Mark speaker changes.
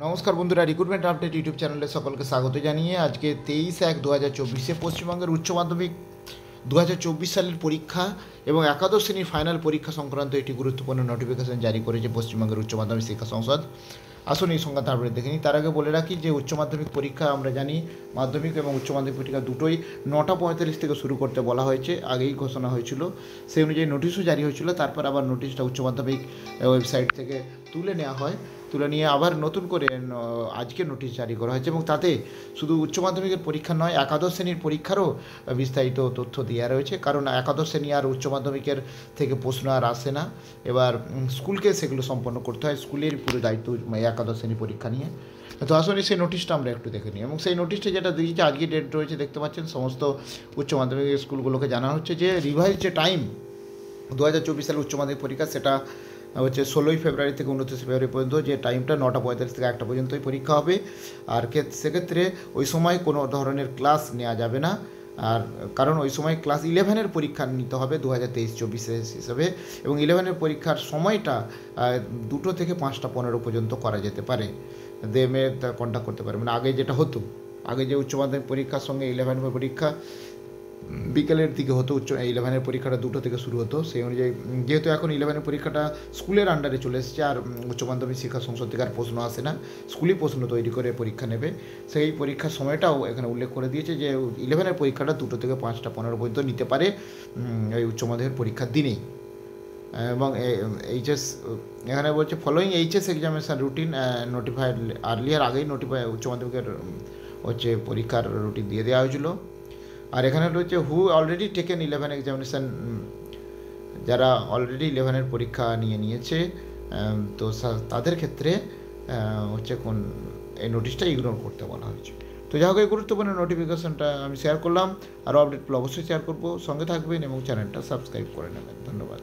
Speaker 1: নমস্কার বন্ধুরা, recruitment update YouTube চ্যানেলে সকলকে স্বাগত জানিয়ে আজকে 23/1/2024 পশ্চিমবঙ্গের উচ্চ মাধ্যমিক 2024 সালের পরীক্ষা এবং একাদশ শ্রেণীর ফাইনাল পরীক্ষা সংক্রান্ত একটি গুরুত্বপূর্ণ নোটিফিকেশন জারি করেছে পশ্চিমবঙ্গের উচ্চ মাধ্যমিক শিক্ষা সংসদ। আসুন এই সংখ্যা তারপরে দেখে নিই। তার আগে বলে রাখি যে উচ্চ মাধ্যমিক পরীক্ষা আমরা জানি মাধ্যমিক এবং উচ্চ মাধ্যমিক পরীক্ষা দুটোই 9:45 থেকে শুরু করতে বলা হয়েছে, আগেই ঘোষণা হয়েছিল। সেই অনুযায়ী নোটিশও জারি হয়েছিল, তারপর আবার নোটিশটা উচ্চ মাধ্যমিক ওয়েবসাইট থেকে তুলে নেওয়া হয়, তুলে নিয়ে আবার নতুন করে আজকে নোটিশ জারি করা হয়েছে এবং তাতে শুধু উচ্চ মাধ্যমিকের পরীক্ষা নয়, একাদশ শ্রেণীর পরীক্ষারও বিস্তারিত তথ্য দেওয়া রয়েছে। কারণ একাদশ শ্রেণী আর উচ্চ মাধ্যমিকের থেকে প্রশ্ন আর আসে না, এবার স্কুলকে সেগুলো সম্পন্ন করতে হয়, স্কুলের পুরো দায়িত্ব একাদশ শ্রেণী পরীক্ষা নিয়ে। তো আসলে সেই নোটিশটা আমরা একটু দেখে নিই এবং সেই নোটিশটা যেটা দিয়েছে আজকে ডেট রয়েছে, দেখতে পাচ্ছেন সমস্ত উচ্চ মাধ্যমিক স্কুলগুলোকে জানানো হচ্ছে যে রিভাইজ যে টাইম 2024 সালে উচ্চ মাধ্যমিক পরীক্ষা সেটা হচ্ছে 16ই ফেব্রুয়ারি থেকে 29 ফেব্রুয়ারি পর্যন্ত, যে টাইমটা 9:45 থেকে 1টা পর্যন্তই পরীক্ষা হবে। আর সেক্ষেত্রে ওই সময় কোনো ধরনের ক্লাস নেওয়া যাবে না, আর কারণ ওই সময় ক্লাস 11-এর পরীক্ষা নিতে হবে 2023-24 হিসাবে, এবং 11-এর পরীক্ষার সময়টা 2টো থেকে 5টা 15 পর্যন্ত করা যেতে পারে, দেমে কন্ট্যাক্ট করতে পারে। মানে আগে যেটা হতো, আগে যে উচ্চ মাধ্যমিক পরীক্ষার সঙ্গে 11 পরীক্ষা বিকেলের দিকে হতো, 11-এর পরীক্ষাটা 2টো থেকে শুরু হতো। সেই অনুযায়ী যেহেতু এখন 11-এর পরীক্ষাটা স্কুলের আন্ডারে চলে এসেছে আর উচ্চ মাধ্যমিক শিক্ষা সংসদ থেকে আর প্রশ্ন আসে না, স্কুলই প্রশ্ন তৈরি করে পরীক্ষা নেবে, সেই পরীক্ষার সময়টাও এখানে উল্লেখ করে দিয়েছে যে 11-এর পরীক্ষাটা 2টো থেকে 5টা 15 পর্যন্ত নিতে পারে এই উচ্চ মাধ্যমিক পরীক্ষার দিনেই। এবং এইচএস এখানে বলছে following HS examination routine notified earlier, আগেই উচ্চ মাধ্যমিকের হচ্ছে পরীক্ষার রুটিন দিয়ে দেওয়া হয়েছিল। আর এখানে রয়েছে হু অলরেডি টেকেন 11 এক্সামিনেশান, যারা অলরেডি 11-এর পরীক্ষা নিয়েছে তো তাদের ক্ষেত্রে হচ্ছে কোন এই নোটিশটা ইগনোর করতে বলা হয়েছে। তো যাই হোক, এই গুরুত্বপূর্ণ নোটিফিকেশনটা আমি শেয়ার করলাম, আরও আপডেটগুলো অবশ্যই শেয়ার করবো, সঙ্গে থাকবেন এবং চ্যানেলটা সাবস্ক্রাইব করে নেবেন। ধন্যবাদ।